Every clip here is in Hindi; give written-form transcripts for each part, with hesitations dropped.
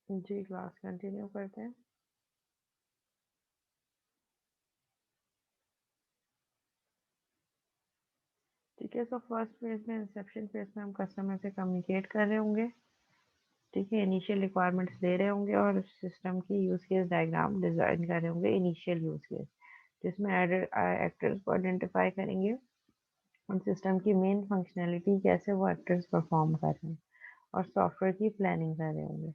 जी, क्लास कंटिन्यू करते हैं। ठीक है, सो फर्स्ट फेज में, इंसेप्शन फेज में हम कस्टमर से कम्युनिकेट कर रहे होंगे। ठीक है, इनिशियल रिक्वायरमेंट्स दे रहे होंगे और सिस्टम की यूज केस डायग्राम डिजाइन कर रहे होंगे। इनिशियल यूज केस जिसमें एक्टर्स को आइडेंटिफाई करेंगे और सिस्टम की मेन फंक्शनैलिटी कैसे वो एक्टर्स परफॉर्म कर रहे हैं और सॉफ्टवेयर की प्लानिंग कर रहे होंगे।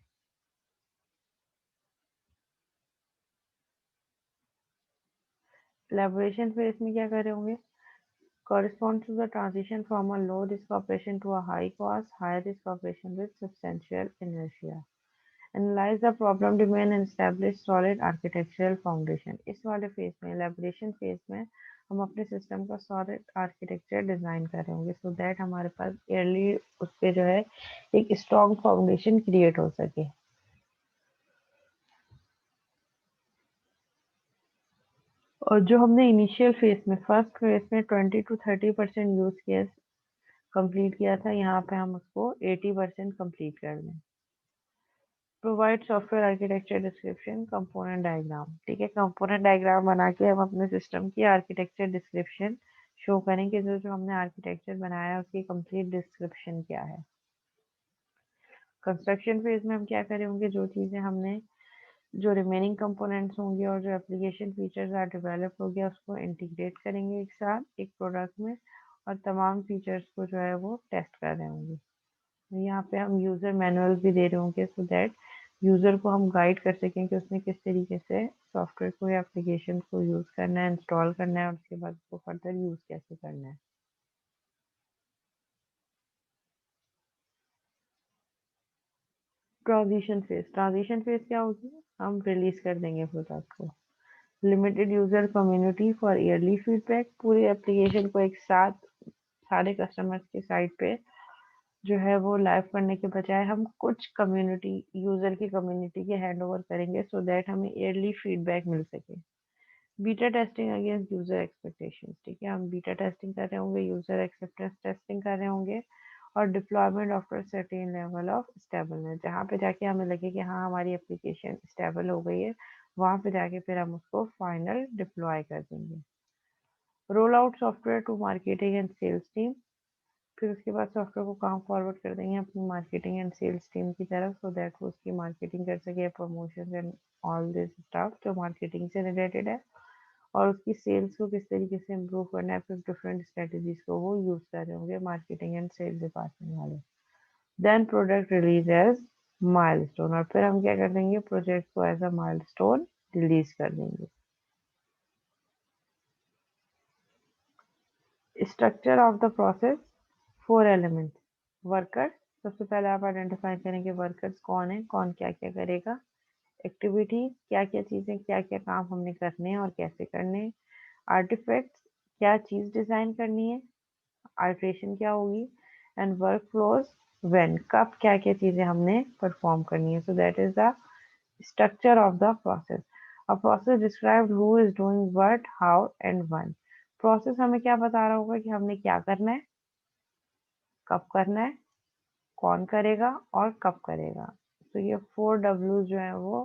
एलैबोरेशन फेज में क्या कर रहे होंगे? Corresponds to the transition from a low-risk operation to a high-cost, high-risk operation with substantial inertia. Analyze the problem domain and establish solid architectural foundation. इस वाले फेज में, elaboration फेज में, हम अपने सिस्टम का सॉलिड आर्किटेक्चर डिजाइन कर रहे होंगे सो दैट हमारे पास early उस पे जो है एक स्ट्रॉन्ग फाउंडेशन क्रिएट हो सके। और जो हमने इनिशियल फेज में, फर्स्ट फेज में 20 to 30% यूज केस कंप्लीट किया था, यहाँ पे हम उसको 80% कंप्लीट कर दें। Provide software architecture description component diagram. ठीक है, कंपोनेंट डायग्राम बना के हम अपने सिस्टम की आर्किटेक्चर डिस्क्रिप्शन शो करेंगे। जो जो हमने आर्किटेक्चर बनाया है उसकी कंप्लीट डिस्क्रिप्शन क्या है। कंस्ट्रक्शन फेज में हम क्या करे होंगे? जो चीज़ें हमने, जो रिमेनिंग कंपोनेंट्स होंगे और जो एप्लीकेशन फीचर्स आर डेवलप हो गया उसको इंटीग्रेट करेंगे एक साथ एक प्रोडक्ट में और तमाम फीचर्स को जो है वो टेस्ट कर रहे होंगे। यहाँ पे हम यूज़र मैनुअल भी दे रहे होंगे सो दैट यूज़र को हम गाइड कर सकें कि उसने किस तरीके से सॉफ्टवेयर को या एप्लीकेशन को यूज़ करना है, इंस्टॉल करना है और उसके बाद उसको फर्दर यूज़ कैसे करना है। ट्रांजिशन फेज क्या होगी? हम रिलीज कर देंगे प्रोडक्ट को। Limited user community for yearly feedback. पूरी एप्लीकेशन को एक साथ सारे कस्टमर्स के साइट पे जो है वो लाइव करने के बजाय हम कुछ कम्युनिटी, यूजर की कम्युनिटी के हैंड ओवर करेंगे सो दैट हमें ईयरली फीडबैक मिल सके। Beta testing against user expectations. ठीक है, हम बीटा टेस्टिंग कर रहे होंगे, यूजर एक्सेप्टेंस टेस्टिंग कर रहे होंगे और deployment after certain level of stableness. जहाँ पे जाके हमें लगे कि हाँ हमारी एप्लीकेशन स्टेबल हो गई है, वहाँ पे जाके फिर हम उसको फाइनल डिप्लॉय कर देंगे। Roll out software to marketing and sales team. फिर उसके बाद सॉफ्टवेयर को काम फॉरवर्ड कर देंगे अपनी मार्केटिंग एंड सेल्स टीम की तरफ सो दैट वो उसकी मार्केटिंग कर सके, promotion and all this stuff जो मार्केटिंग से रिलेटेड है और उसकी सेल्स को किस तरीके से इम्प्रूव करना है। फिर डिफरेंट स्ट्रेटजीज को वो यूज कर रहे होंगे मार्केटिंग एंड सेल्स डिपार्टमेंट वाले। Then product release as milestone. और फिर हम क्या कर देंगे? प्रोजेक्ट को एज अ माइलस्टोन रिलीज कर देंगे। Structure of the process, 4 elements. Workers, सबसे पहले आप आइडेंटिफाई करेंगे वर्कर्स कौन है, कौन क्या क्या करेगा। एक्टिविटी, क्या क्या चीज़ें, क्या क्या काम हमने करने हैं और कैसे करने हैं। आर्टिफैक्ट्स, क्या चीज़ डिज़ाइन करनी है, आइट्रेशन क्या होगी। एंड वर्क फ्लोज, व्हेन, कब क्या क्या चीज़ें हमने परफॉर्म करनी है। सो that is the structure of the process. A process describe who is doing what, how and when. Process हमें क्या बता रहा होगा कि हमने क्या करना है, कब करना है, कौन करेगा और कब करेगा। तो ये 4 W जो है वो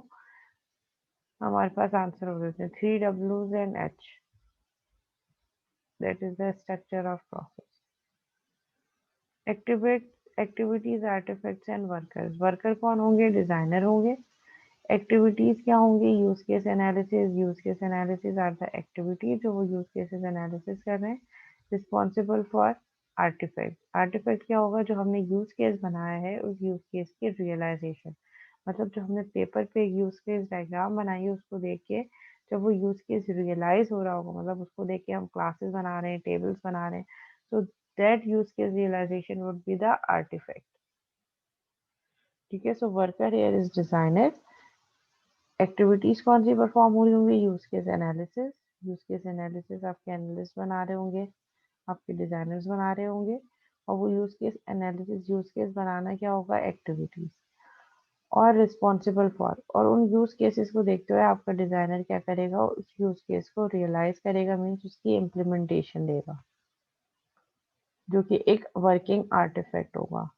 हमारे पास आंसर हो जाते हैं, 3 Ws and H। That is the structure of process. Activities, artifacts and workers. Worker कौन होंगे? डिजाइनर होंगे। एक्टिविटीज क्या होंगी? Use case analysis. Use case analysis are the activities जो वो यूज केसेस एनालिसिस कर रहे हैं। Responsible for artefact. आर्टिफैक्ट क्या होगा? जो हमने यूज केस बनाया है उस यूज केस की रियलाइजेशन, मतलब जो हमने पेपर पे यूज केस डायग्राम बनाई है उसको देख के जब वो यूज केस रियलाइज हो रहा होगा, मतलब उसको देख के हम क्लासेस बना रहे हैं, टेबल्स बना रहे हैं, तो that use case realization would be the artifact. ठीक है, so worker here is designer. Activities कौन सी परफॉर्म हो रही होंगी? Use case analysis. Use case analysis आपके एनालिस्ट बना रहे होंगे, आपके डिजाइनर्स बना रहे होंगे और वो use case analysis, use case बनाना क्या होगा? एक्टिविटीज। और रिस्पॉन्सिबल फॉर, और उन यूज केसेस को देखते हुए आपका डिजाइनर क्या करेगा? उस यूज केस को रियलाइज करेगा, मीन्स उसकी इम्प्लीमेंटेशन देगा जो कि एक वर्किंग आर्टिफैक्ट होगा।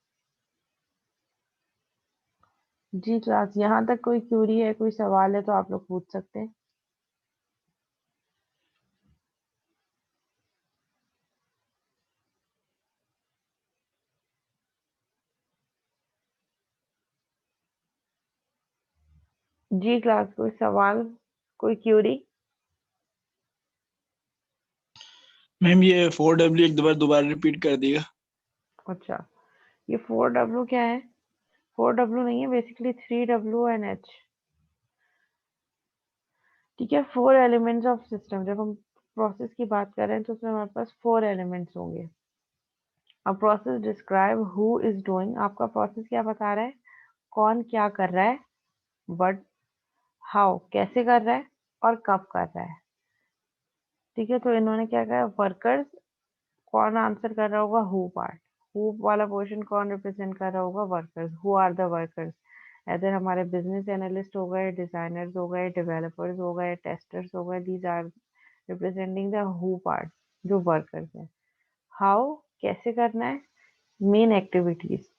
जी क्लास, यहाँ तक कोई क्यूरी है, कोई सवाल है तो आप लोग पूछ सकते हैं। जी क्लास, कोई सवाल, कोई क्यूरी? मैम ये 4W एक बार दोबारा रिपीट कर दिएगा। अच्छा, ये 4W क्या है? 4W नहीं है, बेसिकली 3W and H। ठीक है, 4 एलिमेंट्स ऑफ सिस्टम। जब हम प्रोसेस की बात कर रहे हैं तो उसमें हमारे पास 4 एलिमेंट्स होंगे। अब process describe who is doing. आपका प्रोसेस क्या बता रहा है? कौन क्या कर रहा है, बट हाउ कैसे कर रहा है, और कब कर रहा है। ठीक है, तो इन्होंने क्या कहा, वर्कर्स। कौन आंसर कर रहा होगा? Who part. हु वाला पोर्शन कौन रिप्रेजेंट कर रहा होगा? Workers. Who are the workers? इधर हमारे बिजनेस एनालिस्ट हो गए, डिजाइनर्स हो गए, डेवलपर्स हो गए, टेस्टर्स हो गए। These are representing the who part, जो वर्कर्स है। हाउ कैसे करना है? Main activities.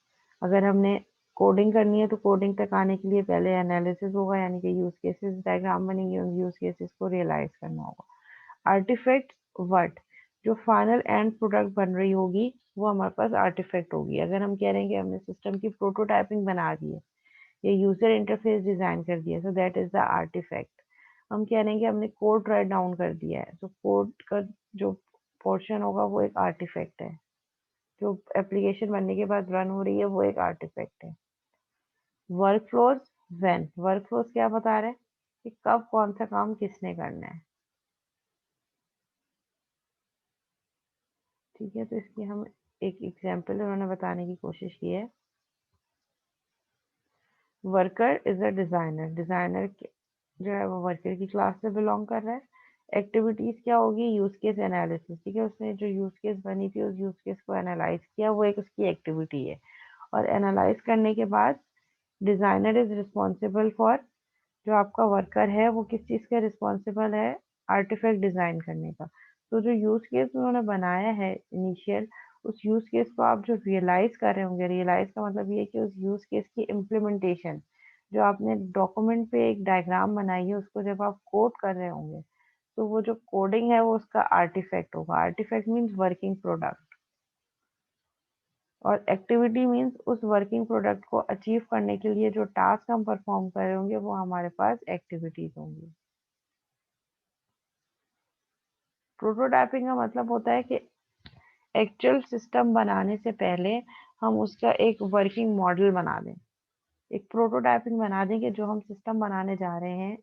अगर हमने कोडिंग करनी है तो कोडिंग तक आने के लिए पहले एनालिसिस होगा, यानी कि यूज केसेस डायग्राम बनेंगे, उन यूज केसेस को रियलाइज करना होगा। Artifact what? जो फाइनल एंड प्रोडक्ट बन रही होगी वो हमारे पास आर्टिफैक्ट होगी। अगर हम कह रहे हैं कि हमने सिस्टम की प्रोटोटाइपिंग बना दी है या यूजर इंटरफेस डिजाइन कर दिया, so that is the artifact. हम कह रहे हैं कि हमने कोड राइट डाउन कर दिया है, तो कोड का जो पोर्शन होगा वो एक आर्टिफैक्ट है। जो एप्लीकेशन बनने के बाद रन हो रही है वो एक आर्टिफैक्ट है। Work flows when? Work flows क्या बता रहे हैं कि कब कौन सा काम किसने करना है। ठीक है, तो इसकी हम एक एग्जांपल उन्होंने बताने की कोशिश की है। Worker is a designer. Designer जो है वो वर्कर की क्लास से बिलोंग कर रहा है। एक्टिविटीज क्या होगी? Use case analysis. ठीक है, उसने जो यूज केस बनी थी उस यूज केस को एनालाइज किया, वो एक उसकी एक्टिविटी है। और एनालाइज करने के बाद डिजाइनर इज रिस्पॉन्सिबल फॉर, जो आपका वर्कर है वो किस चीज़ का रिस्पॉन्सिबल है? आर्टिफैक्ट डिजाइन करने का। तो जो यूज केस उन्होंने बनाया है इनिशियल, उस यूज केस को आप जो रियलाइज कर रहे होंगे, रियलाइज का मतलब ये है कि उस यूज केस की इम्प्लीमेंटेशन, जो आपने डॉक्यूमेंट पे एक डायग्राम बनाई है उसको जब आप कोड कर रहे होंगे, तो वो जो कोडिंग है वो उसका आर्टिफैक्ट होगा। आर्टिफैक्ट मीन्स वर्किंग प्रोडक्ट, और एक्टिविटी मीन्स उस वर्किंग प्रोडक्ट को अचीव करने के लिए जो टास्क हम परफॉर्म कर रहे होंगे वो हमारे पास एक्टिविटीज होंगी। प्रोटोटाइपिंग का मतलब होता है कि एक्चुअल सिस्टम बनाने से पहले हम उसका एक वर्किंग मॉडल बना दें। एक प्रोटोटाइपिंग बना दें कि जो हम सिस्टम बनाने जा रहे हैं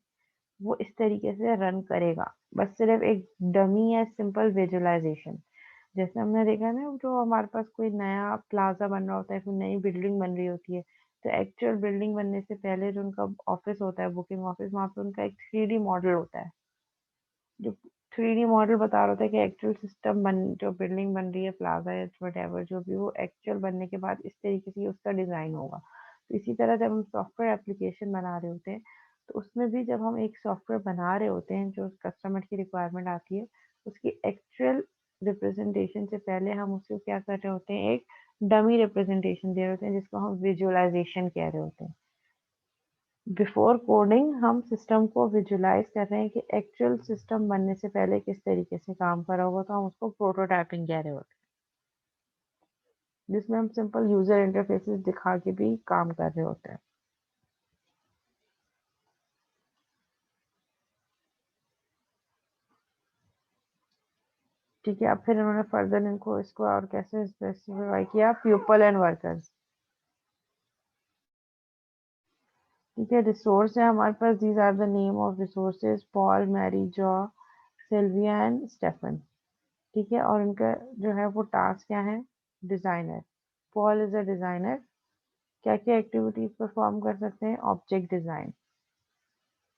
वो इस तरीके से रन करेगा। बस सिर्फ एक डमी या सिंपल विजुअलाइजेशन। जैसे हमने देखा ना, जो हमारे पास कोई नया प्लाजा बन रहा होता है, कोई नई बिल्डिंग बन रही होती है, तो एक्चुअल बिल्डिंग बनने से पहले जो उनका ऑफिस होता है, बुकिंग ऑफिस, वहाँ पे उनका एक 3D मॉडल होता है, जो 3D मॉडल बता रहा होता है कि एक्चुअल सिस्टम बन, जो बिल्डिंग बन रही है, प्लाजा या वटेवर जो भी, वो एक्चुअल बनने के बाद इस तरीके से उसका डिजाइन होगा। तो इसी तरह जब हम सॉफ्टवेयर एप्लीकेशन बना रहे होते हैं, तो उसमें भी जब हम एक सॉफ्टवेयर बना रहे होते हैं, जो कस्टमर की रिक्वायरमेंट आती है, उसकी एक्चुअल रिप्रेजेंटेशन से पहले हम उसको क्या कर रहे होते हैं, एक डमी रिप्रेजेंटेशन दे रहे होते हैं, जिसको हम विजुअलाइजेशन कह रहे होते हैं। बिफोर कोडिंग हम सिस्टम को विजुलाइज कर रहे हैं कि एक्चुअल सिस्टम बनने से पहले किस तरीके से काम कर रहा होगा, तो हम उसको प्रोटोटाइपिंग कह रहे होते हैं, जिसमें हम सिंपल यूजर इंटरफेसेस दिखा के भी काम कर रहे होते हैं। ठीक है, अब फिर इन्होंने फर्दर इनको इसको और कैसे स्पेसिफाई किया, पीपल एंड वर्कर्स। ठीक है, रिसोर्स है हमारे पास, these are the name of resources, Paul, Mary Jo, Sylvia and Stefan. ठीक है, और उनका जो है वो टास्क क्या है? Designer. Paul is a designer. क्या क्या एक्टिविटीज परफॉर्म कर सकते हैं? Object design.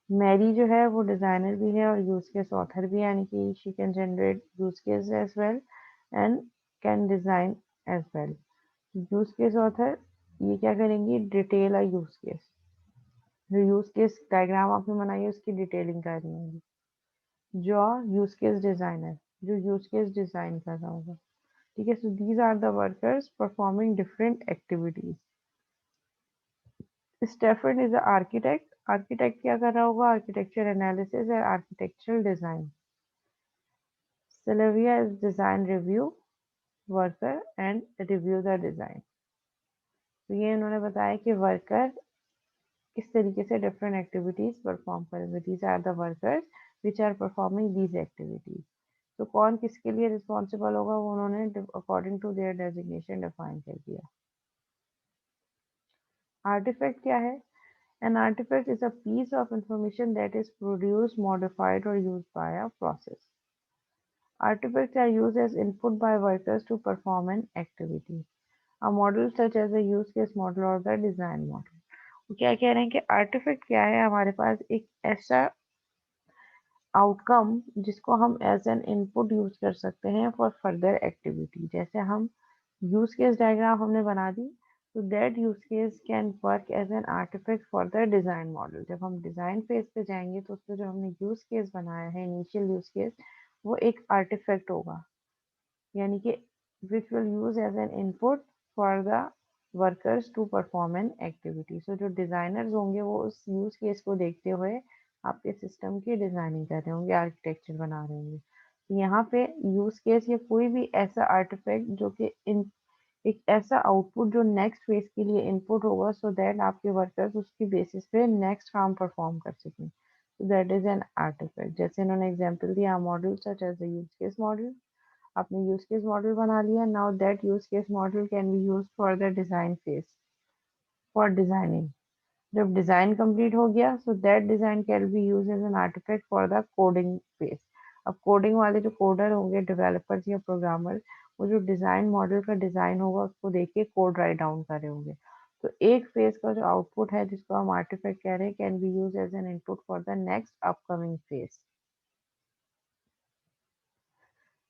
मैरी जो है वो डिजाइनर भी है और यूज केस ऑथर भी है, यानी कि she can generate use case as well and can design as well. Use case author ये क्या करेंगी? Detail a use case. जो यूज केस डायग्राम आपने बनाई है उसकी डिटेलिंग करनी होगी। जो यूज केस डिजाइनर, जो यूज केस डिजाइन कर रहा होगा। ठीक है, so these are the workers performing different activities. Stefan is architect. Architect क्या कर रहा होगा? आर्किटेक्चर एनालिसिस और architectural design. Silvia is design review worker and review the design. तो ये इन्होंने बताया कि वर्कर किस तरीके से डिफरेंट एक्टिविटीज परफॉर्म करेंगे। These are the workers which are performing these activities. तो कौन किसके लिए रिस्पॉन्सिबल होगा वो उन्होंने according to their designation define कर दिया। आर्टिफैक्ट क्या है? An artifact is a piece of information that is produced, modified, or used by a process. Artifacts are used as input by workers to perform an activity. A model such as the use case model or the design model. वो क्या कह रहे हैं कि आर्टिफैक्ट क्या है? हमारे पास एक ऐसा आउटकम जिसको हम एज एन इनपुट यूज कर सकते हैं फॉर फर्दर एक्टिविटी। जैसे हम यूज केस डायग्राम हमने बना दी, तो that use case can work as an artifact for the design model. जब हम डिजाइन फेज पे जाएंगे तो उसमें जो हमने यूज केस बनाया है, इनिशियल यूज केस, वो एक आर्टिफैक्ट होगा, यानी कि which will use as an input for the workers to perform an activity. So जो डिजाइनर्स होंगे वो उस यूज केस को देखते हुए आपके सिस्टम की डिजाइनिंग कर रहे होंगे, आर्किटेक्चर बना रहे होंगे। तो यहाँ पे यूज केस या कोई भी ऐसा आर्टिफैक्ट जो कि इन एक ऐसा आउटपुट जो नेक्स्ट फेज के लिए इनपुट होगा, सो दैट आपके वर्कर्स उसकी बेसिस पे नेक्स्ट काम परफॉर्म कर सकें। so that is an artifact. जैसे इन्होंने एग्जांपल दिया, model such as the use case model. आपने यूज केस मॉडल बना लिया, now that use case model can be use for the design phase for designing. जब डिजाइन कंप्लीट हो गया, so that design can be use as an artifact for the coding phase. अब कोडिंग वाले जो कोडर होंगे, डेवलपर्स या प्रोग्रामर, वो जो डिजाइन मॉडल का डिजाइन होगा उसको देख के कोड राइट डाउन कर रहे होंगे। तो एक फेज का जो आउटपुट है जिसको हम आर्टिफैक्ट कह रहे हैं, can be use as an input for the next upcoming phase.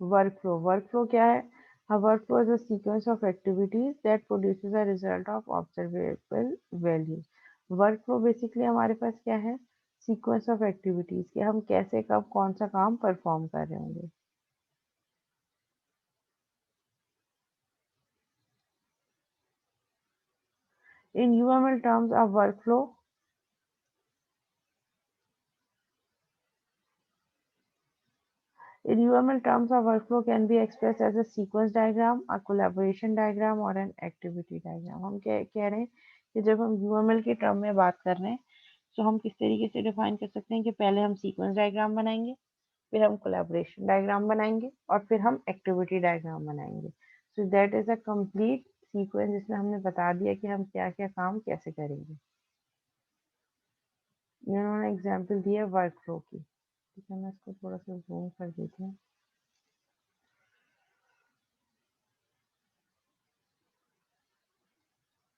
Workflow. Workflow क्या है? A workflow is a sequence of activities that produces a result of observable values. Workflow basically हमारे पास क्या है? सीक्वेंस ऑफ एक्टिविटीज कि हम कैसे कब कौन सा काम परफॉर्म कर रहे होंगे। In UML terms of workflow, in UML terms of workflow can be expressed as a sequence diagram, a collaboration diagram or an activity diagram. हम कह रहे हैं कि जब हम UML के टर्म में बात कर रहे हैं तो हम किस तरीके से डिफाइन कर सकते हैं कि पहले हम सीक्वेंस डायग्राम बनाएंगे, फिर हम कोलैबोरेशन डायग्राम बनाएंगे और फिर हम एक्टिविटी डायग्राम बनाएंगे। सो that is a complete sequence जिसमें हमने बता दिया कि हम क्या क्या काम कैसे करेंगे। इन्होंने एग्जाम्पल दिया वर्क फ्लो की। ठीक है, मैं इसको थोड़ा सा जूम कर देती हूँ।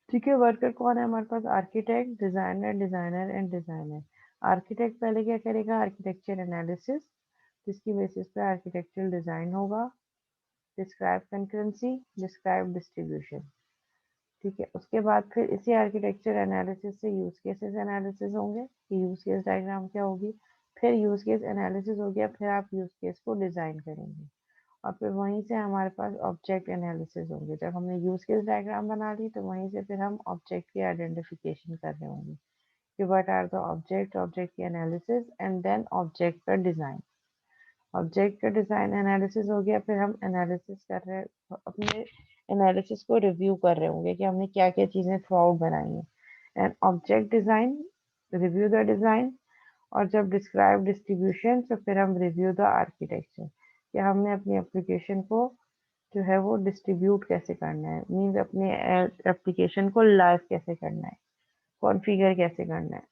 ठीक है, वर्कर कौन है हमारे पास? Architect, designer, designer and designer. Architect पहले क्या करेगा? आर्किटेक्चर एनालिसिस, जिसकी बेसिस पे आर्किटेक्चरल डिजाइन होगा। Describe concurrency, describe distribution. ठीक है, उसके बाद फिर इसी आर्किटेक्चर एनालिसिस से यूज केसेस एनालिसिस होंगे कि यूज केस डायग्राम क्या होगी। फिर यूज केस एनालिसिस हो गया, फिर आप यूज केस को डिजाइन करेंगे और फिर वहीं से हमारे पास ऑब्जेक्ट एनालिसिस होंगे। जब हमने यूज केस डायग्राम बना ली तो वहीं से फिर हम ऑब्जेक्ट की आइडेंटिफिकेशन कर रहे होंगे कि what are the object, object की एनालिसिस एंड देन ऑब्जेक्ट का डिजाइन। ऑब्जेक्ट का डिजाइन एनालिसिस हो गया, फिर हम एनालिसिस कर रहे हैं, अपने एनालिसिस को रिव्यू कर रहे होंगे कि हमने क्या क्या चीजें थ्रू आउट बनाई हैं। And object design, review the design, और जब डिस्क्राइब डिस्ट्रीब्यूशन तो फिर हम रिव्यू द आर्किटेक्चर कि हमने अपनी एप्लीकेशन को जो है वो डिस्ट्रीब्यूट कैसे करना है, मीन्स अपने एप्लीकेशन को लाइव कैसे करना है, कॉन्फ़िगर कैसे करना है।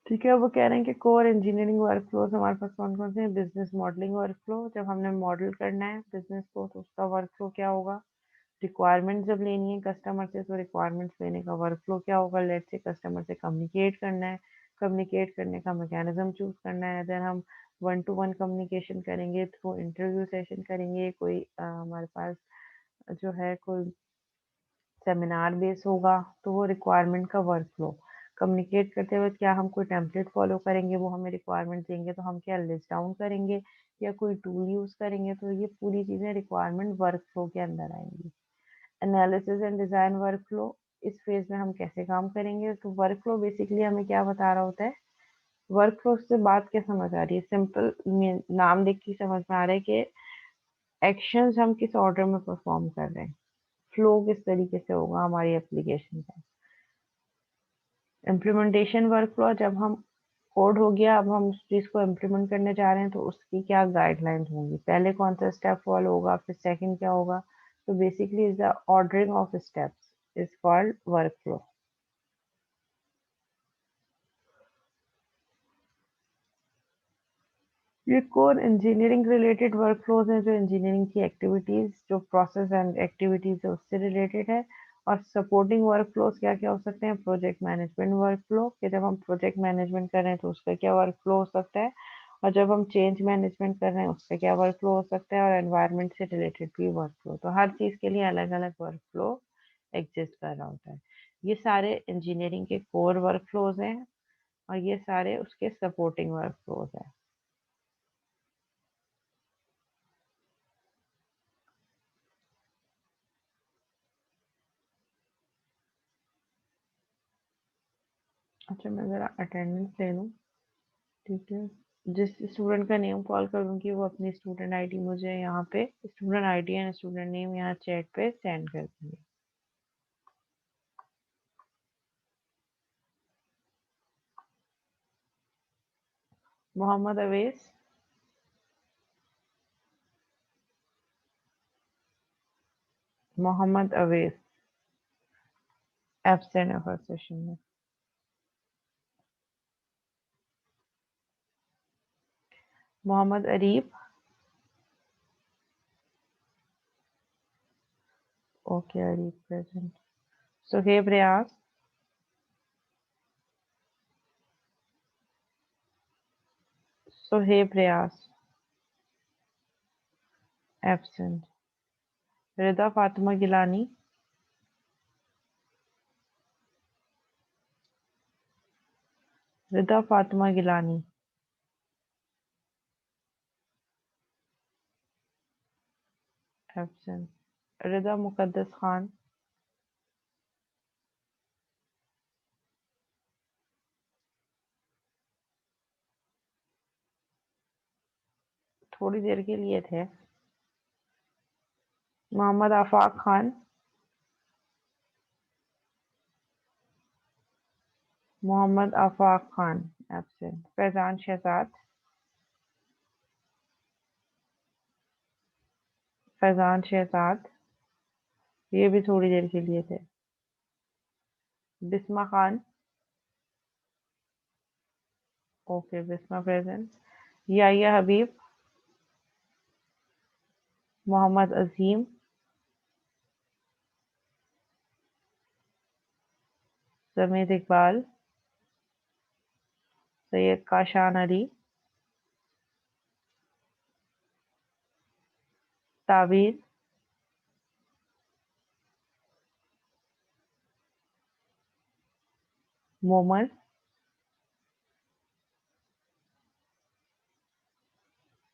ठीक है, वो कह रहे हैं कि कोर इंजीनियरिंग वर्कफ्लोज हमारे पास कौन कौन से हैं? बिजनेस मॉडलिंग वर्कफ्लो, जब हमने मॉडल करना है बिजनेस को तो उसका वर्कफ्लो क्या होगा। रिक्वायरमेंट जब लेनी है कस्टमर से तो रिक्वायरमेंट्स लेने का वर्कफ्लो क्या होगा। लेट से कस्टमर से कम्युनिकेट करना है, कम्युनिकेट करने का मैकेनिज्म चूज करना है, देन हम वन टू वन कम्युनिकेशन करेंगे, थ्रू इंटरव्यू सेशन करेंगे, कोई हमारे पास जो है कोई सेमिनार बेस होगा, तो वो रिक्वायरमेंट का वर्कफ्लो। कम्युनिकेट करते वक्त क्या हम कोई टेम्पलेट फॉलो करेंगे, वो हमें रिक्वायरमेंट देंगे तो हम क्या लिस्ट डाउन करेंगे या कोई टूल यूज करेंगे, तो ये पूरी चीजें रिक्वायरमेंट वर्क फ्लो के अंदर आएंगी। Analysis and design work flow, इस फेज में हम कैसे काम करेंगे, तो वर्क फ्लो बेसिकली हमें क्या बता रहा होता है, वर्क फ्लो से बात क्या समझ आ रही है, सिंपल नाम देख के समझ में आ रहा है कि एक्शंस हम किस ऑर्डर में परफॉर्म कर रहे हैं, फ्लो किस तरीके से होगा हमारी एप्लीकेशन का। इम्प्लीमेंटेशन वर्क फ्लो, जब हम कोड हो गया, अब हम उस चीज को इम्प्लीमेंट करने जा रहे हैं तो उसकी क्या गाइडलाइंस होंगी, पहले कौन सा स्टेप फॉलो होगा, फिर सेकंड क्या होगा, तो basically is the ordering of steps is called work flow. ये core engineering related work flows हैं, जो इंजीनियरिंग की एक्टिविटीज, जो प्रोसेस एंड एक्टिविटीज है उससे रिलेटेड है। और सपोर्टिंग वर्क फ्लोज क्या क्या हो सकते हैं, प्रोजेक्ट मैनेजमेंट वर्क फ्लो, कि जब हम प्रोजेक्ट मैनेजमेंट कर रहे हैं तो उसका क्या वर्क फ्लो हो सकता है, और जब हम चेंज मैनेजमेंट कर रहे हैं उसका क्या वर्क फ्लो हो सकता है, और एनवायरनमेंट से रिलेटेड भी वर्क फ्लो, तो हर चीज के लिए अलग अलग वर्क फ्लो एग्जिस्ट कर रहा होता है। ये सारे इंजीनियरिंग के कोर वर्क फ्लोज हैं और ये सारे उसके सपोर्टिंग वर्क फ्लोज हैं। अच्छा, मैं ज़रा अटेंडेंस ले लूँ, ठीक है। जिस स्टूडेंट का नेम कॉल करूँगी वो अपनी स्टूडेंट आईडी मुझे यहाँ पे, student ID and student name यहाँ चैट पे सेंड कर देंगे। मोहम्मद अवेस, मोहम्मद अवेस एब्सेंट है फर्स्ट सेशन में। Mohammad Areeb, okay Areeb present. Suhaib Riyaz, Suhaib Riyaz absent. Rida Fatima Gilani, Rida Fatima Gilani absent. Rida Muqaddas Khan, थोड़ी देर के लिए थे। मोहम्मद आफाक खान, मोहम्मद आफाक खान एब्सेंट। फैजान शहजाद, फैजान शहजाद, ये भी थोड़ी देर के लिए थे। Bisma Khan, okay Bisma present. याया हबीब, मोहम्मद अजीम, समीद इकबाल, सैयद काशान अली, ताबीर, मोमल,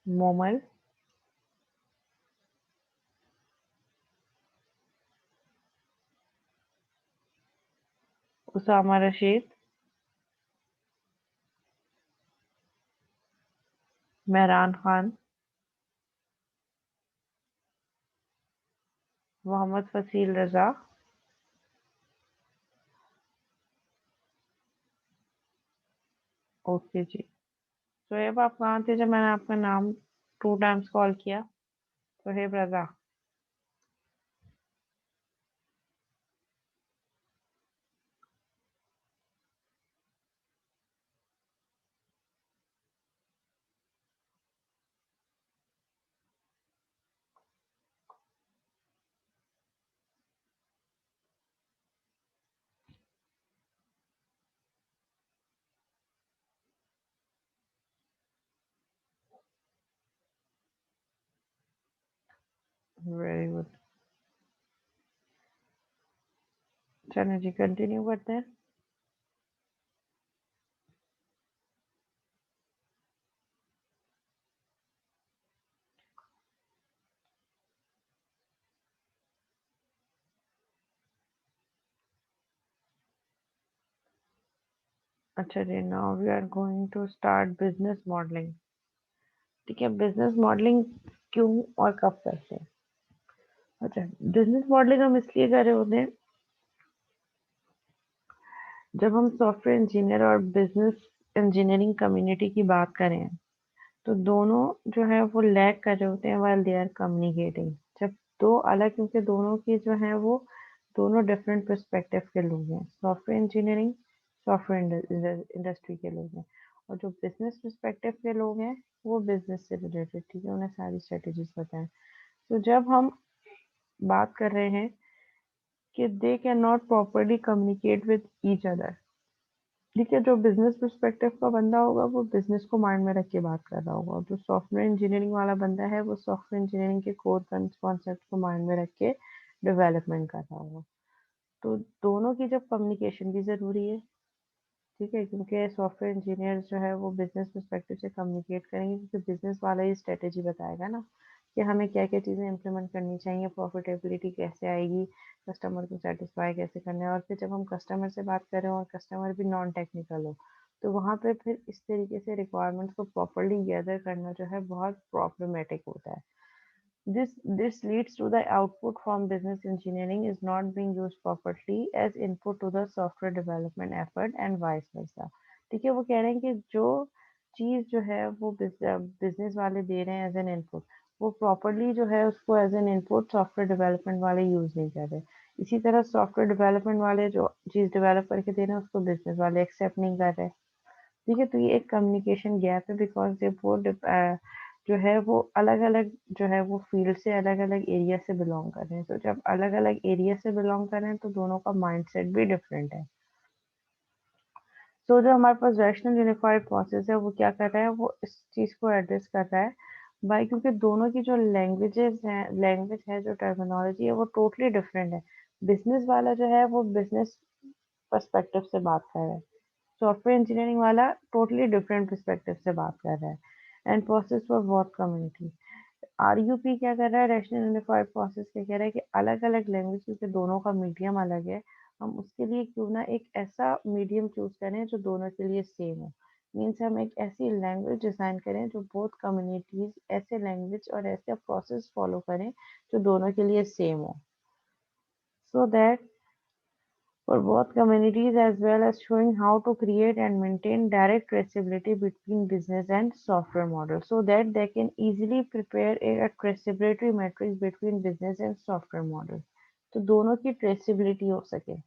मोमल, उसामा रशीद, मेहरान खान, मोहम्मद फसील रजा, ओके जी। सोहेब आप कहाँ थे जब मैंने आपका नाम 2 टाइम्स कॉल किया? Sohaib Raza, very good. चलिए जी कंटिन्यू करते हैं। अच्छा जी, now we are going to start business modeling. ठीक है, बिजनेस मॉडलिंग क्यों और कब करते हैं? अच्छा, बिजनेस मॉडलिंग हम इसलिए कर रहे होते हैं जब हम सॉफ्टवेयर इंजीनियर और बिजनेस इंजीनियरिंग कम्युनिटी की बात करें तो दोनों जो है वो लैग कर रहे होते हैं वाइल दे आर कम्युनिकेटिंग। जब दो अलग, क्योंकि दोनों की जो है वो दोनों डिफरेंट पर्सपेक्टिव के लोग हैं। सॉफ्टवेयर इंजीनियरिंग सॉफ्टवेयर इंडस्ट्री के लोग हैं, और जो बिजनेस पर्सपेक्टिव के लोग हैं वो बिजनेस से रिलेटेड। ठीक है, उन्हें सारी स्ट्रेटेजीज पता है। तो जब हम बात कर रहे हैं कि they can not properly communicate with each other. ठीक है, जो बिजनेस पर्सपेक्टिव का बंदा होगा वो बिजनेस को माइंड में रख के बात कर रहा होगा, और जो सॉफ्टवेयर इंजीनियरिंग वाला बंदा है वो सॉफ्टवेयर इंजीनियरिंग के कोर कॉन्सेप्ट को माइंड में रख के डेवलपमेंट कर रहा होगा। तो दोनों की जब कम्युनिकेशन भी ज़रूरी है। ठीक है, क्योंकि सॉफ्टवेयर इंजीनियर जो है वो बिजनेस पर्सपेक्टिव से कम्युनिकेट करेंगे, क्योंकि बिजनेस वाला ही स्ट्रेटेजी बताएगा ना कि हमें क्या क्या चीज़ें इम्प्लीमेंट करनी चाहिए, प्रॉफिटेबिलिटी कैसे आएगी, कस्टमर को सेटिस्फाई कैसे करना है। और फिर जब हम कस्टमर से बात करें और कस्टमर भी नॉन टेक्निकल हो, तो वहाँ पे फिर इस तरीके से रिक्वायरमेंट्स को प्रॉपरली गैदर करना जो है बहुत प्रॉब्लमेटिक होता है। This leads to the output from business engineering is not being used properly as input to the software development effort and vice versa। ठीक है, वो कह रहे हैं कि जो चीज़ जो है वो बिजनेस वाले दे रहे हैं एज एन इनपुट, वो प्रॉपरली जो है उसको as an input software development वाले यूज़ नहीं कर रहे। इसी तरह सॉफ्टवेयर डेवलपमेंट वाले जो चीज़ डेवलप करके दे रहे हैं उसको बिजनेस वाले एक्सेप्ट नहीं कर रहे। ठीक है, तो ये एक कम्युनिकेशन गैप है, बिकॉज ये वो जो है वो अलग अलग जो है वो फील्ड से अलग अलग एरिया से बिलोंग कर रहे हैं। तो जब अलग अलग एरिया से बिलोंग कर रहे हैं तो दोनों का माइंडसेट भी डिफरेंट है। तो जो हमारे पास रैशनल यूनिफाइड प्रोसेस है वो क्या कर रहा है, वो इस चीज़ को एड्रेस कर रहा है भाई, क्योंकि दोनों की जो लैंग्वेज है, जो टर्मिनोलॉजी है वो टोटली डिफरेंट है। बिजनेस वाला जो है वो बिजनेस पर्सपेक्टिव से बात कर रहा है, सॉफ्टवेयर इंजीनियरिंग वाला टोटली डिफरेंट पर्सपेक्टिव से बात कर रहा है। And process for both community, RUP क्या कर रहा है, रैशनल यूनिफाइड प्रोसेस क्या कह रहा है कि अलग अलग लैंग्वेज, क्योंकि दोनों का मीडियम अलग है, हम उसके लिए क्यों ना एक ऐसा मीडियम चूज करें जो दोनों के लिए सेम हो। मीन्स हम एक ऐसी लैंग्वेज डिज़ाइन करें जो बोथ कम्युनिटीज ऐसे लैंग्वेज और ऐसे प्रोसेस फॉलो करें जो दोनों के लिए सेम हो, so that for both communities, as well as showing how to create and maintain direct traceability between business and software models, so that they can easily prepare a traceability matrix between business and software models, तो दोनों की traceability हो सके।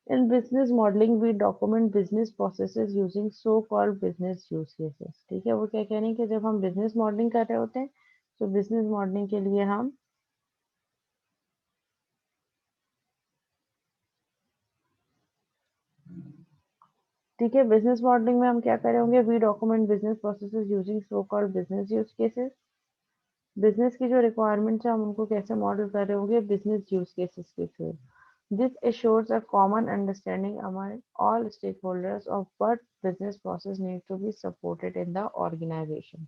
In business modeling, we document business processes using so-called business use cases। ठीक है, वो क्या कह रहे हैं कि जब हम business modeling कर रहे होते हैं तो business modeling के लिए हम, ठीक है, बिजनेस मॉडलिंग में हम क्या करे होंगे, we document business processes using so called business use cases. Business की जो रिक्वायरमेंट्स है हम उनको कैसे मॉडल कर रहे होंगे, बिजनेस यूज केसेस के थ्रू। This assures a common understanding among all stakeholders of what business process need to be supported in the organisation.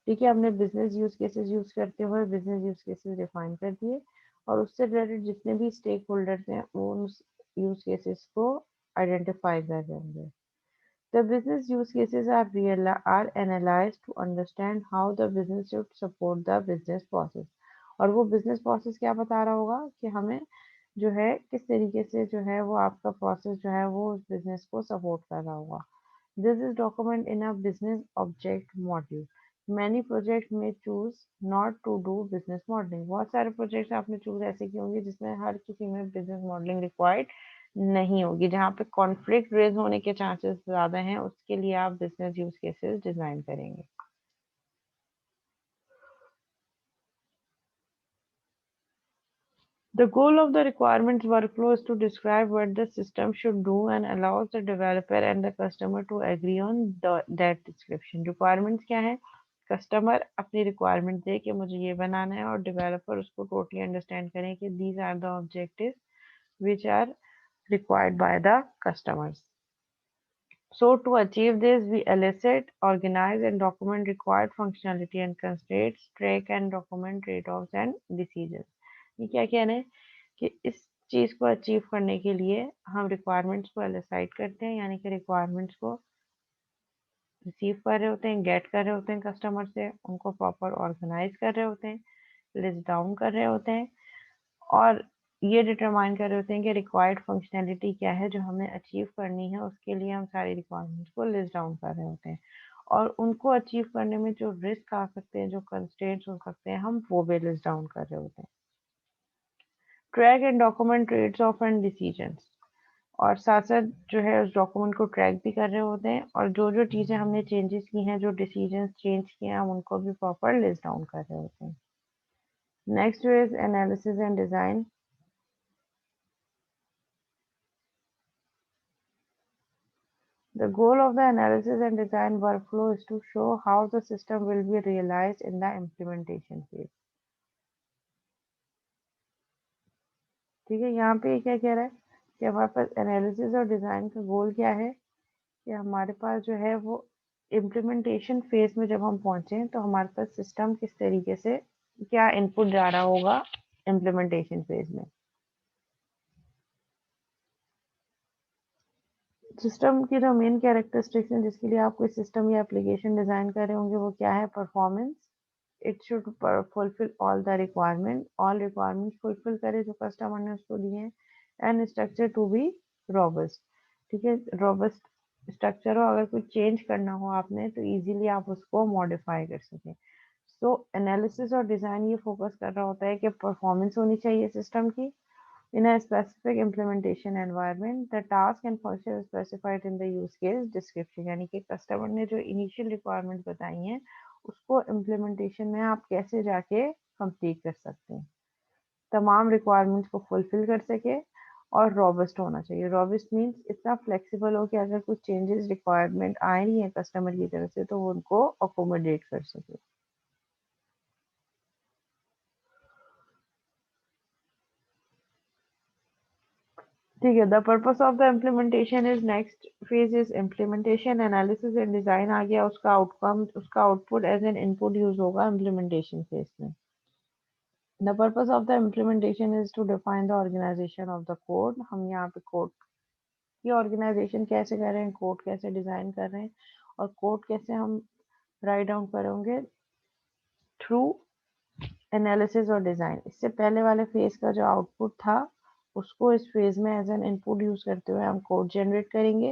ठीक है, हमने बिजनेस यूज केसेस यूज करते हुए बिजनेस यूज केसेस डिफाइन कर दिए, और उससे रिलेटेड जितने भी स्टेक होल्डर्स हैं वो उन यूज केसेस को आइडेंटिफाई कर रहे होंगे। The business use cases are analyzed to understand how the business should support the business process। और वो business process क्या बता रहा होगा कि हमें जो है किस तरीके से जो है वो आपका process जो है वो उस business को support कर रहा होगा। This is document in a business object module। Many projects may choose not to do business modeling। बहुत सारे projects आपने choose ऐसे किए होंगे जिसमें हर किसी में business modeling required नहीं होगी, जहाँ पे कॉन्फ्लिक्ट रेज होने के चांसेस ज्यादा हैं उसके लिए आप बिजनेस यूज केसेस डिजाइन करेंगे। The goal of the requirements workflow is to describe what the system should do and allows the developer and the customer to agree on that description। Requirements क्या है, कस्टमर अपनी रिक्वायरमेंट दे कि मुझे ये बनाना है, और डेवलपर उसको टोटली अंडरस्टैंड करें कि these are the objectives which are required by the customers। So to achieve this, we elicit, organize, and document required functionality and constraints, track and document trade-offs and decisions। ये क्या कहना है कि इस चीज़ को अचीव करने के लिए हम रिक्वायरमेंट्स को एलिसाइड करते हैं, यानी कि रिक्वायरमेंट्स को रिसीव कर रहे होते हैं, गेट कर रहे होते हैं कस्टमर से, उनको प्रॉपर ऑर्गेनाइज कर रहे होते हैं, लिस्ट डाउन कर रहे होते हैं और ये डिटरमाइन कर रहे होते हैं कि रिक्वायर्ड फंक्शनैलिटी क्या है जो हमें अचीव करनी है। उसके लिए हम सारी रिक्वायरमेंट्स को लिस्ट डाउन कर रहे होते हैं और उनको अचीव करने में जो रिस्क आ सकते हैं, जो कंस्ट्रेंट्स हो सकते हैं, हम वो भी लिस्ट डाउन कर रहे होते हैं। Track and document trades off and decisions, और साथ साथ जो है उस डॉक्यूमेंट को ट्रैक भी कर रहे होते हैं और जो जो चीज़ें हमने चेंजेस की हैं, जो डिसीजंस चेंज किए हैं, हम उनको भी प्रॉपर लिस्ट डाउन कर रहे होते हैं। Next is analysis and design. The goal of the analysis and design workflow is to show how the system will be realized in the implementation phase. ठीक है, यहाँ पे क्या कह रहा है कि हमारे पास एनालिसिस और डिज़ाइन का गोल क्या है कि हमारे पास जो है वो इम्प्लीमेंटेशन फेज में जब हम पहुंचे तो हमारे पास सिस्टम किस तरीके से क्या इनपुट जा रहा होगा इम्प्लीमेंटेशन फेज में। सिस्टम की जो मेन कैरेक्टरिस्टिक्स हैं जिसके लिए आप कोई सिस्टम या एप्लीकेशन डिज़ाइन कर रहे होंगे वो क्या है? Performance, it should fulfil all the requirement, all requirement fulfil करे जो कस्टमर ने उसको दिए हैं, and structure to be robust. ठीक है, रोबस्ट स्ट्रक्चर हो, अगर कुछ चेंज करना हो आपने तो इजीली आप उसको मॉडिफाई कर सकें। सो एनालिसिस और डिज़ाइन ये फोकस कर रहा होता है कि परफॉर्मेंस होनी चाहिए सिस्टम की in a specific implementation environment. The task and function is specified in the use case description, यानी कि कस्टमर ने जो इनिशियल रिक्वायरमेंट बताई हैं उसको इम्प्लीमेंटेशन में आप कैसे जाके कंप्लीट कर सकते हैं, तमाम रिक्वायरमेंट्स को फुलफिल कर सके और रॉबस्ट होना चाहिए। रॉबस्ट मीन्स इतना फ्लेक्सिबल हो कि अगर कुछ चेंजेस रिक्वायरमेंट आ रही है कस्टमर की तरफ से तो वो उनको अकोमोडेट कर सके। ठीक है, the purpose of the implementation is next phase is implementation. Analysis and design आ गया, उसका आउटकम, उसका output as an input use होगा इम्प्लीमेंटेशन फेज में। The purpose of the implementation is to define the organization of the code. हम यहाँ पे कोड की ऑर्गेनाइजेशन कैसे कर रहे हैं, कोड कैसे डिजाइन कर रहे हैं और कोड कैसे हम राइट डाउन करेंगे थ्रू एनालिसिस और डिजाइन। इससे पहले वाले फेज का जो आउटपुट था उसको इस फेज में एज एन इनपुट यूज करते हुए हम कोड जनरेट करेंगे।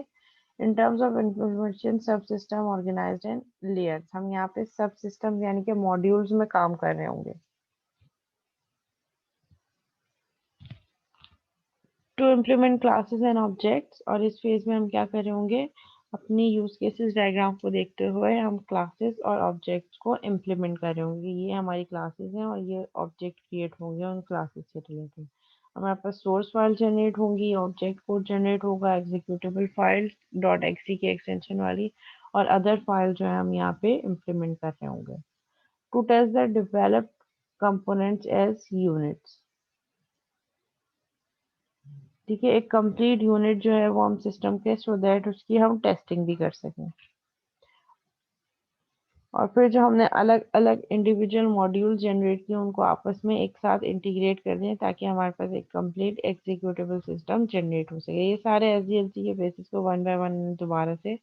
इन टर्म्स ऑफ इंफॉर्मेशन सब सिस्टम ऑर्गेनाइज्ड इन लेयर्स, हम यहाँ पे सब सिस्टम यानी कि मॉड्यूल्स में काम कर रहे होंगे। To implement classes and objects, और इस फेज में हम क्या कर रहे होंगे, अपनी यूज केसेस डायग्राम को देखते हुए हम क्लासेस और ऑब्जेक्ट्स को इम्प्लीमेंट कर रहे होंगे। ये हमारी क्लासेस हैं और ये ऑब्जेक्ट क्रिएट होंगे उन क्लासेस से रिलेटेड। हमारे पास सोर्स फाइल जनरेट होंगी, ऑब्जेक्ट कोड जनरेट होगा, एग्जीक्यूटेबल फाइल डॉट एक्सी की एक्सटेंशन वाली, और अदर फाइल जो है हम यहाँ पे इम्प्लीमेंट कर रहे होंगे। To test the developed components as units. ठीक है, एक कंप्लीट यूनिट जो है वो हम सिस्टम के, सो दैट उसकी हम टेस्टिंग भी कर सकें। और फिर जो हमने अलग अलग इंडिविजुअल मॉड्यूल जनरेट किए उनको आपस में एक साथ इंटीग्रेट कर दें ताकि हमारे पास एक कंप्लीट एग्जीक्यूटेबल सिस्टम जनरेट हो सके। ये सारे एसडीएलसी के बेसिस को वन बाय वन दोबारा से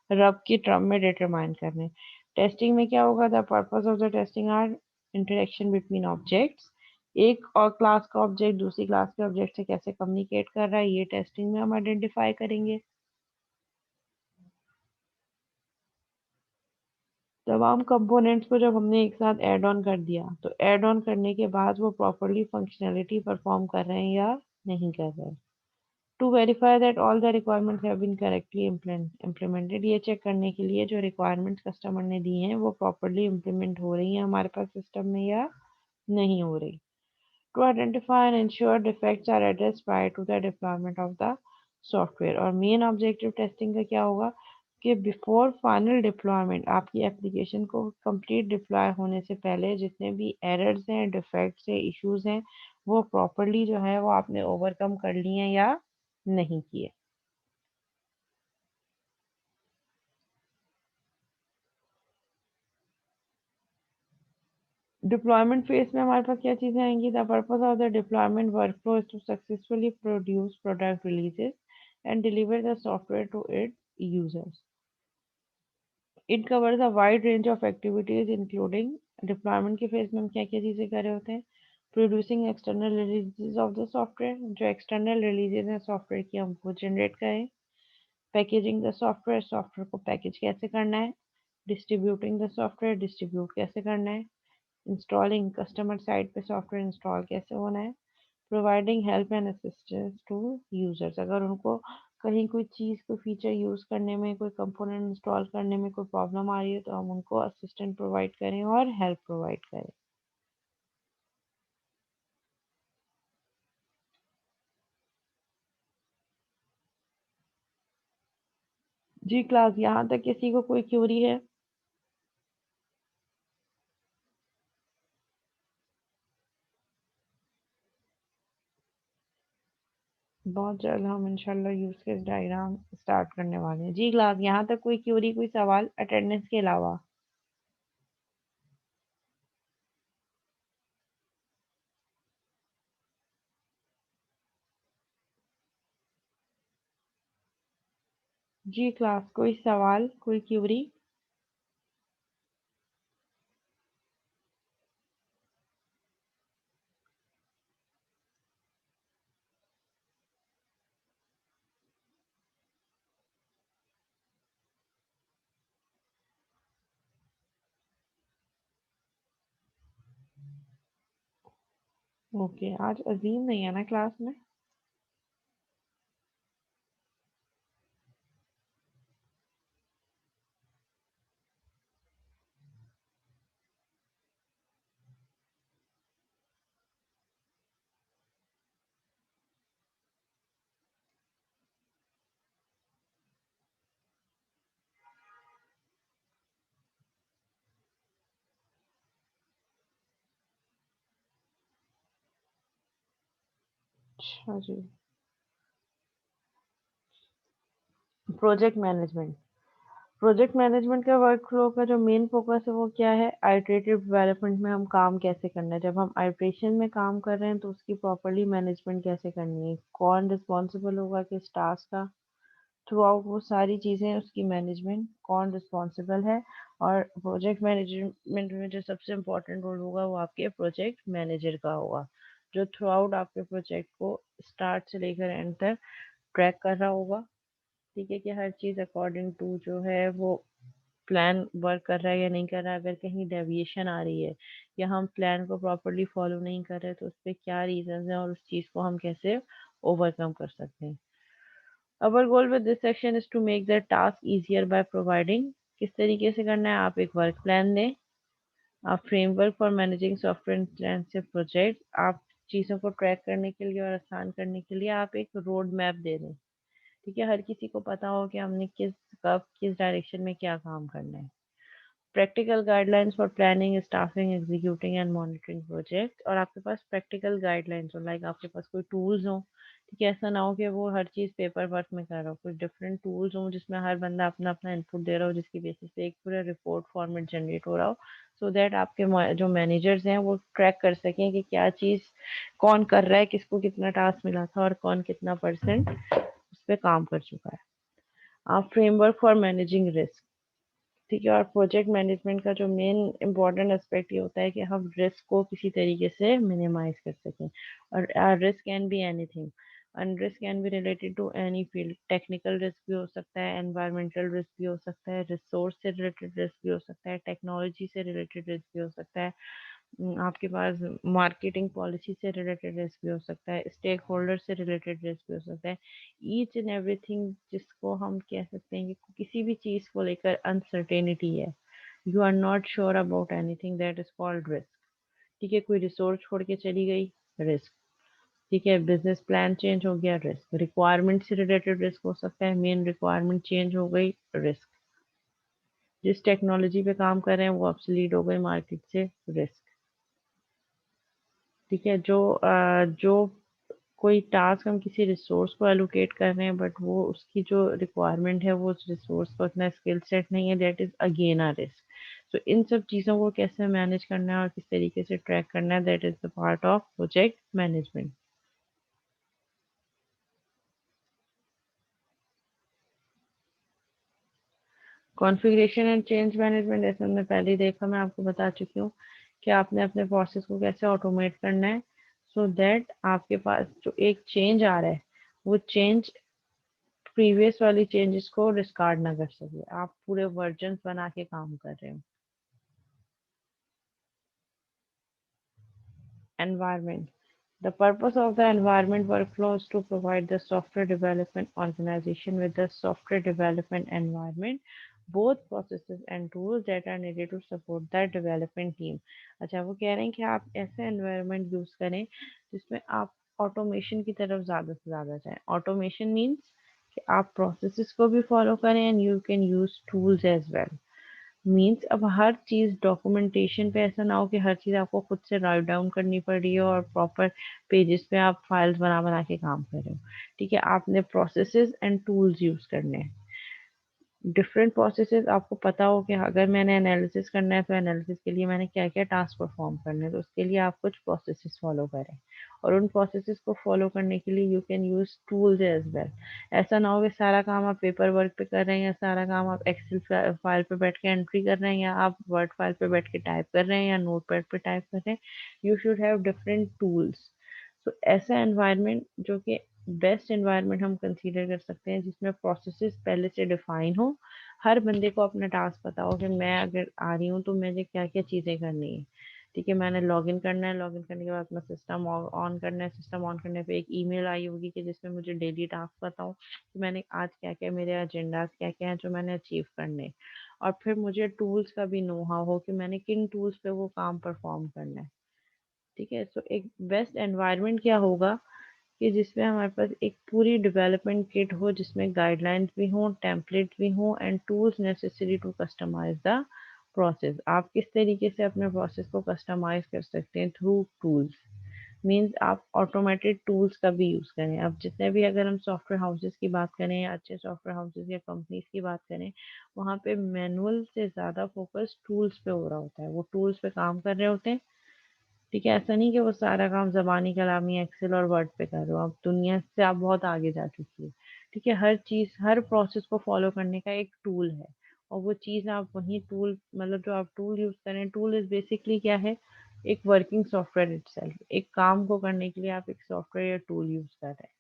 रब की टर्म में डिटरमाइन करने। टेस्टिंग में क्या होगा, the purpose of the testing are interaction between objects. एक और क्लास का ऑब्जेक्ट दूसरी क्लास के ऑब्जेक्ट से कैसे कम्युनिकेट कर रहा है ये टेस्टिंग में हम आइडेंटिफाई करेंगे। तमाम कंपोनेंट्स को जब हमने एक साथ ऐड ऑन कर दिया तो ऐड ऑन करने के बाद वो प्रॉपरली फंक्शनैलिटी परफॉर्म कर रहे हैं या नहीं कर रहे हैं। To verify that all the requirements have been correctly implemented, ये चेक करने के लिए जो रिक्वायरमेंट्स कस्टमर ने दी हैं वो प्रॉपरली इम्प्लीमेंट हो रही हैं हमारे पास सिस्टम में या नहीं हो रही। To identify and ensure defects are address prior to the deployment of the software. और मेन ऑब्जेक्टिव टेस्टिंग का क्या होगा कि बिफोर फाइनल डिप्लॉयमेंट, आपकी एप्लीकेशन को कंप्लीट डिप्लॉय होने से पहले जितने भी एरर्स हैं, डिफेक्ट्स हैं, इश्यूज हैं, वो प्रॉपरली जो है वो आपने ओवरकम कर लिए हैं या नहीं किए। डिप्लॉयमेंट फेज में हमारे पास क्या चीज़ें आएंगी? The purpose of the deployment workflow is to successfully produce product releases and deliver the software to it users. It covers a wide range of activities including deployment के फेज में हम क्या क्या चीज़ें कर रहे होते हैं? Producing external releases of the software, जो एक्सटर्नल रिलीजेस हैं सॉफ्टवेयर की हमको जनरेट करें. पैकेजिंग द सॉफ्टवेयर, सॉफ्टवेयर को पैकेज कैसे करना है. डिस्ट्रीब्यूटिंग द सॉफ्टवेयर, डिस्ट्रीब्यूट कैसे करना है. इंस्टॉलिंग, कस्टमर साइट पे सॉफ्टवेयर इंस्टॉल कैसे होना है. Providing help and assistance to users, अगर उनको कहीं कोई चीज़ कोई फीचर यूज़ करने में, कोई कंपोनेंट इंस्टॉल करने में कोई प्रॉब्लम आ रही है तो हम उनको असिस्टेंट प्रोवाइड करें और हेल्प प्रोवाइड करें. जी क्लास, यहाँ तक किसी को कोई क्यूरी है? बहुत जल्द हम इंशाल्लाह यूज केस डायग्राम स्टार्ट करने वाले हैं. जी क्लास, यहाँ तक कोई क्यूरी, कोई सवाल अटेंडेंस के अलावा? जी क्लास, कोई सवाल, कोई क्यूरी? ओके, आज अजीम नहीं है ना क्लास में? अच्छा जी. Project management. प्रोजेक्ट मैनेजमेंट का वर्क फ्लो का जो मेन फोकस है वो क्या है? आइटरेटिव डेवलपमेंट में हम काम कैसे करना है, जब हम आइटरेशन में काम कर रहे हैं तो उसकी प्रॉपरली मैनेजमेंट कैसे करनी है, कौन रिस्पॉन्सिबल होगा किस टास्क का, थ्रू आउट वो सारी चीज़ें, उसकी मैनेजमेंट कौन रिस्पॉन्सिबल है. और प्रोजेक्ट मैनेजमेंट में जो सबसे इम्पोर्टेंट रोल होगा वो आपके प्रोजेक्ट मैनेजर का होगा, जो थ्रू आउट आपके प्रोजेक्ट को स्टार्ट से लेकर एंड तक ट्रैक कर रहा होगा. ठीक है, कि हर चीज़ अकॉर्डिंग टू जो है वो प्लान वर्क कर रहा है या नहीं कर रहा है. अगर कहीं डेविएशन आ रही है या हम प्लान को प्रॉपरली फॉलो नहीं कर रहे तो उस पर क्या रीजंस हैं और उस चीज़ को हम कैसे ओवरकम कर सकते हैं. Our goal with this section is to make the task easier by providing. किस तरीके से करना है? आप एक वर्क प्लान दें, आप framework for managing software intensive project, आप चीज़ों को ट्रैक करने के लिए और आसान करने के लिए आप एक रोड मैप दे दें. ठीक है, हर किसी को पता हो कि हमने किस कब किस डायरेक्शन में क्या काम करना है. Practical guidelines for planning, staffing, executing and monitoring project, और आपके पास प्रैक्टिकल गाइडलाइंस हो, लाइक आपके पास कोई टूल्स हो. ठीक है, ऐसा ना हो कि वो हर चीज़ पेपर वर्क में कर रहा हो, कुछ डिफरेंट टूल्स हो जिसमें हर बंदा अपना अपना इनपुट दे रहा हो, जिसकी बेसिस पे एक पूरा रिपोर्ट फॉर्मेट जनरेट हो रहा हो, सो दैट आपके जो मैनेजर्स हैं वो ट्रैक कर सकें कि क्या चीज़ कौन कर रहा है, किसको कितना टास्क मिला था और कौन कितना परसेंट उस पर काम कर चुका है. आप फ्रेमवर्क फॉर मैनेजिंग रिस्क. ठीक है, और प्रोजेक्ट मैनेजमेंट का जो मेन इम्पोर्टेंट एस्पेक्ट ये होता है कि हम रिस्क को किसी तरीके से मिनिमाइज कर सकें. और risk can be anything, and risk can be related to any field. Technical risk भी हो सकता है, एनवायरमेंटल रिस्क भी हो सकता है, रिसोर्स से रिलेटेड रिस्क भी हो सकता है, टेक्नोलॉजी से रिलेटेड रिस्क भी हो सकता है, आपके पास मार्केटिंग पॉलिसी से रिलेटेड रिस्क भी हो सकता है, स्टेक होल्डर से रिलेटेड रिस्क भी हो सकता है. ईच एंड एवरीथिंग जिसको हम कह सकते हैं कि किसी भी चीज़ को लेकर अनसर्टेनिटी है, you are not sure about anything, that is called risk. ठीक है, कोई रिसोर्स छोड़ के चली गई, रिस्क. ठीक है, बिजनेस प्लान चेंज हो गया, रिस्क. रिक्वायरमेंट से रिलेटेड रिस्क हो सकता है, मेन रिक्वायरमेंट चेंज हो गई, रिस्क. जिस टेक्नोलॉजी पे काम कर रहे हैं वो ऑब्सोलीट हो गई मार्केट से, रिस्क. ठीक है, जो कोई टास्क हम किसी रिसोर्स को एलोकेट कर रहे हैं बट वो उसकी जो रिक्वायरमेंट है वो उस रिसोर्स का उतना स्किल सेट नहीं है, that is again a risk. तो इन सब चीज़ों को कैसे मैनेज करना है और किस तरीके से ट्रैक करना है, that is the part of project management. Configuration and change management जैसे हमने पहले ही देखा, मैं आपको बता चुकी हूँ कि आपने अपने प्रोसेस को कैसे ऑटोमेट करना है सो दैट आपके पास जो एक चेंज आ रहा है वो चेंज प्रीवियस वाली चेंजेस को डिस्कार्ड ना कर सके, आप पूरे वर्जन्स बना के काम कर रहे हो। Environment. The purpose of the environment workflow is to provide the software development organization with the software development environment, both processes and tools that are needed to support that development team। अच्छा, वो कह रहे हैं कि आप ऐसे environment यूज करें जिसमें आप ऑटोमेशन की तरफ ज़्यादा से ज़्यादा जाएं। ऑटोमेशन मीन्स कि आप प्रोसेसेस को भी फॉलो करें and you can use tools as well. Means अब हर चीज़ डॉक्यूमेंटेशन पे ऐसा ना हो कि हर चीज़ आपको खुद से राइट डाउन करनी पड़ रही हो और प्रॉपर पेजेस पे आप फाइल्स बना बना के काम कर रहे हो। ठीक है, आपने प्रोसेसेस एंड टूल्स यूज़ करने हैं। डिफरेंट प्रोसेसेस आपको पता हो कि अगर मैंने एनालिसिस करना है तो एनालिसिस के लिए मैंने क्या क्या टास्क परफॉर्म करने हैं, तो उसके लिए आप कुछ प्रोसेसेस फॉलो करें और उन प्रोसेसेस को फॉलो करने के लिए you can use tools as well. ऐसा ना हो कि सारा काम आप पेपर वर्क पे कर रहे हैं या सारा काम आप एक्सेल फाइल पे बैठ के एंट्री कर रहे हैं या आप वर्ड फाइल पे बैठ के टाइप कर रहे हैं या नोट पैड पे टाइप कर रहे हैं। You should have different tools. तो ऐसा एनवायरनमेंट जो कि बेस्ट एनवायरनमेंट हम कंसीडर कर सकते हैं जिसमें प्रोसेसेस पहले से डिफाइन हो, हर बंदे को अपना टास्क पता हो कि मैं अगर आ रही हूँ तो मुझे क्या क्या चीज़ें करनी है। ठीक है, मैंने लॉगिन करना है, लॉगिन करने के बाद अपना सिस्टम ऑन करना है, सिस्टम ऑन करने पे एक ईमेल आई होगी कि जिसमें मुझे डेली टास्क पता हो कि मैंने आज क्या क्या, मेरे एजेंडाज क्या क्या हैं जो मैंने अचीव करने हैं। और फिर मुझे टूल्स का भी नो हाउ हो कि मैंने किन टूल्स पे वो काम परफॉर्म करना है। ठीक है, तो एक बेस्ट एनवायरनमेंट क्या होगा कि जिसमें हमारे पास एक पूरी डेवलपमेंट किट हो जिसमें गाइडलाइंस भी हों, टेम्पलेट भी हों and tools necessary to customize the process. आप किस तरीके से अपने प्रोसेस को कस्टमाइज कर सकते हैं थ्रू टूल्स। मीन्स आप ऑटोमेटेड टूल्स का भी यूज़ करें। अब जितने भी अगर हम सॉफ्टवेयर हाउसेस की बात करें या अच्छे सॉफ्टवेयर हाउसेस या कंपनीज की बात करें, वहाँ पे मैनुअल से ज़्यादा फोकस टूल्स पे हो रहा होता है, वो टूल्स पे काम कर रहे होते हैं। ठीक है, ऐसा नहीं कि वो सारा काम ज़बानी कलामी एक्सेल और वर्ड पे कर रहे हो, अब दुनिया से आप बहुत आगे जा चुकी है। ठीक है, हर चीज़ हर प्रोसेस को फॉलो करने का एक टूल है और वो चीज़ आप वही टूल, मतलब जो आप टूल यूज़ करें, टूल इज़ बेसिकली क्या है, एक वर्किंग सॉफ्टवेयर इटसेल्फ। एक काम को करने के लिए आप एक सॉफ्टवेयर या टूल यूज़ कर रहे हैं।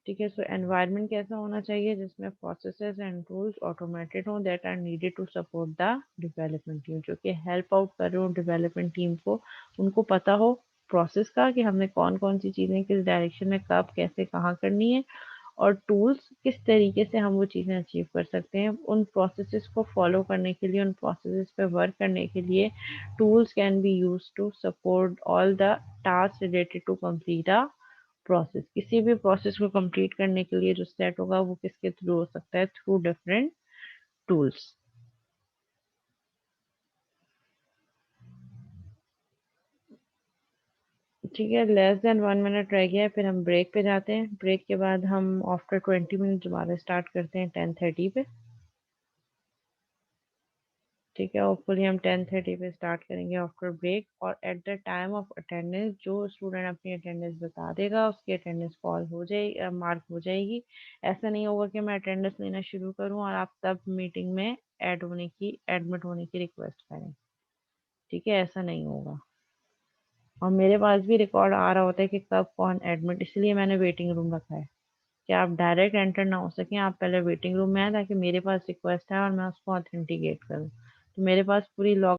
ठीक है, सो एनवायरनमेंट कैसा होना चाहिए जिसमें प्रोसेसेस एंड टूल्स ऑटोमेटेड हों that are needed to support the development team, जो कि हेल्प आउट कर रहे हो डेवलपमेंट टीम को। उनको पता हो प्रोसेस का कि हमने कौन कौन सी चीज़ें किस डायरेक्शन में कब कैसे कहाँ करनी है, और टूल्स किस तरीके से हम वो चीज़ें अचीव कर सकते हैं। उन प्रोसेसेस को फॉलो करने के लिए, उन प्रोसेसेस पे वर्क करने के लिए tools can be use to support all the task related to complete a process. किसी भी प्रोसेस को कंप्लीट करने के लिए जो सेट होगा वो किसके थ्रू हो सकता है, थ्रू डिफरेंट टूल्स। ठीक है, लेस देन 1 मिनट रह गया है, फिर हम ब्रेक पे जाते हैं। ब्रेक के बाद हम आफ्टर 20 मिनट दोबारा स्टार्ट करते हैं 10:30 पे। ठीक है, होपफुली हम 10:30 पे स्टार्ट करेंगे आफ्टर ब्रेक, और at the time of attendance जो स्टूडेंट अपनी अटेंडेंस बता देगा उसकी अटेंडेंस कॉल हो जाएगी, मार्क हो जाएगी। ऐसा नहीं होगा कि मैं अटेंडेंस लेना शुरू करूं और आप तब मीटिंग में एडमिट होने की रिक्वेस्ट करें। ठीक है, ऐसा नहीं होगा। और मेरे पास भी रिकॉर्ड आ रहा होता है कि कब कौन एडमिट, इसलिए मैंने वेटिंग रूम रखा है कि आप डायरेक्ट एंटर ना हो सकें, आप पहले वेटिंग रूम में आए ताकि मेरे पास रिक्वेस्ट है और मैं उसको ऑथेंटिकेट करूँ। तो मेरे पास पूरी लॉग